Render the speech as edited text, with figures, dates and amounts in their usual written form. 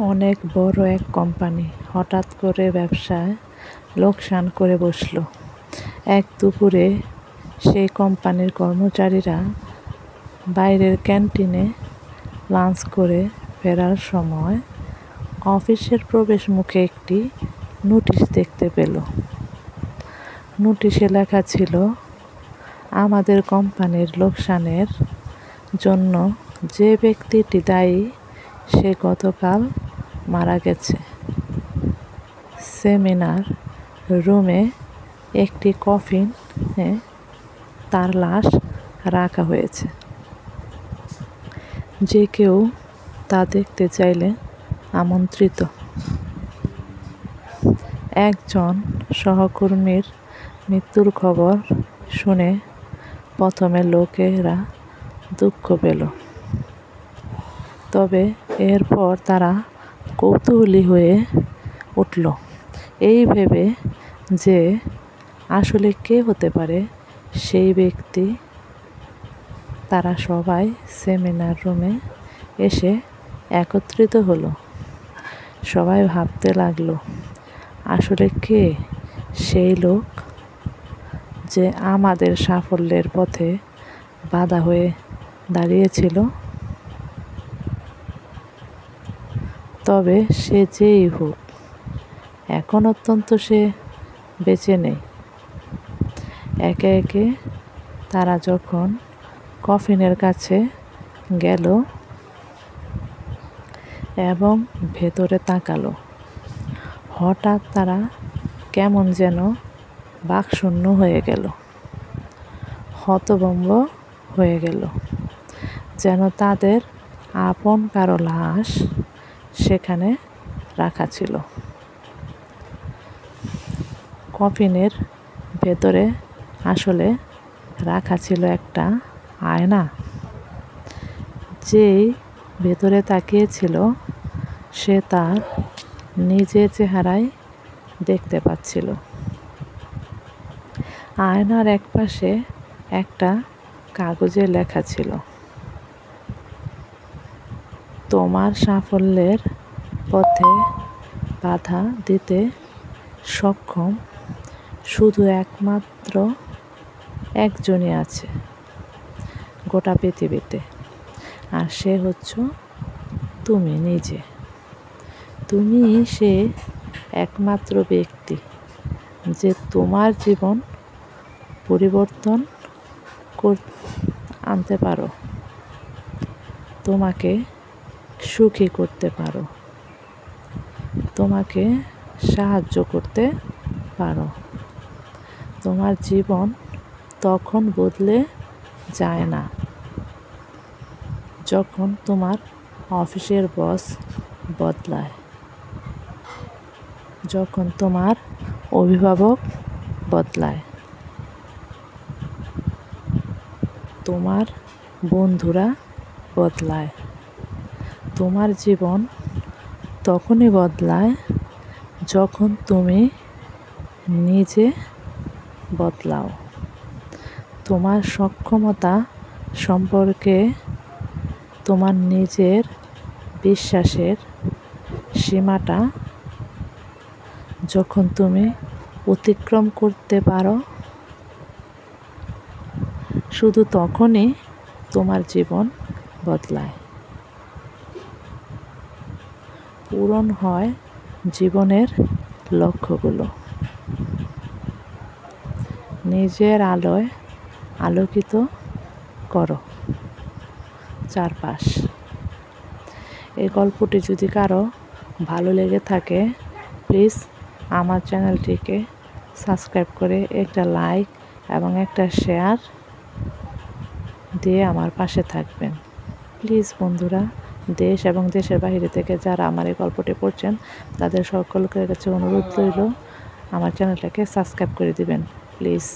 অনেক বড় এক কোম্পানি হঠাৎ করে ব্যবসায় লোকসান করে বসল। এক দুপুরে সেই কোম্পানির কর্মচারীরা বাইরের ক্যান্টিনে লাঞ্চ করে ফেরার সময় অফিসের প্রবেশমুখে একটি নোটিশ দেখতে পেল। নোটিশে লেখা ছিল, আমাদের কোম্পানির লোকসানের জন্য যে ব্যক্তিটি দায়ী সে গতকাল মারা গেছে। সেমিনার রুমে একটি কফিনে তার লাশ রাখা হয়েছে। যে কেউ তা দেখতে চাইলে আমন্ত্রিত। একজন সহকর্মীর মৃত্যুর খবর শুনে প্রথমে লোকেরা দুঃখ পেল, তবে এরপর তারা কৌতূহলী হয়ে উঠল এই ভেবে যে আসলে কে হতে পারে সেই ব্যক্তি। তারা সবাই সেমিনার রুমে এসে একত্রিত হলো। সবাই ভাবতে লাগলো, আসলে কে সেই লোক যে আমাদের সাফল্যের পথে বাধা হয়ে দাঁড়িয়েছিল। তবে সে যেই হোক, এখন অত্যন্ত সে বেঁচে নেই। একে একে তারা যখন কফিনের কাছে গেল এবং ভেতরে তাকালো, হঠাৎ তারা কেমন যেন বাকশূন্য হয়ে গেল, হতভম্ব হয়ে গেল, যেন তাদের আপন কারো লাশ সেখানে রাখা ছিল। কফিনের ভেতরে আসলে রাখা ছিল একটা আয়না। যেই ভেতরে তাকিয়েছিল সে তার নিজের চেহারাই দেখতে পাচ্ছিল। আয়নার একপাশে একটা কাগজে লেখা ছিল, তোমার সাফল্যের পথে বাধা দিতে সক্ষম শুধু একমাত্র একজনই আছে গোটা পৃথিবীতে, আর সে হচ্ছে তুমি নিজে। তুমি সে একমাত্র ব্যক্তি যে তোমার জীবন পরিবর্তন আনতে পারো, তোমাকে সুখী করতে পারো, তোমাকে সাহায্য করতে পারো। তোমার জীবন তখন বদলে যায় না যখন তোমার অফিসের বস বদলায়, যখন তোমার অভিভাবক বদলায়, তোমার বন্ধুরা বদলায়। তোমার জীবন তখনই বদলায় যখন তুমি নিজে বদলাও। তোমার সক্ষমতা সম্পর্কে তোমার নিজের বিশ্বাসের সীমাটা যখন তুমি অতিক্রম করতে পারো, শুধু তখনই তোমার জীবন বদলায়। পূরণ হয় জীবনের লক্ষ্যগুলো। নিজের আলোয় আলোকিত করো চারপাশ। এই গল্পটি যদি কারো ভালো লেগে থাকে, প্লিজ আমার চ্যানেলটিকে সাবস্ক্রাইব করে একটা লাইক এবং একটা শেয়ার দিয়ে আমার পাশে থাকবেন। প্লিজ বন্ধুরা, দেশ এবং দেশের বাইরে থেকে যারা আমার এই গল্পটি পড়ছেন তাদের সকলের কাছে অনুরোধ রইল, আমার চ্যানেলটাকে সাবস্ক্রাইব করে দিবেন প্লিজ।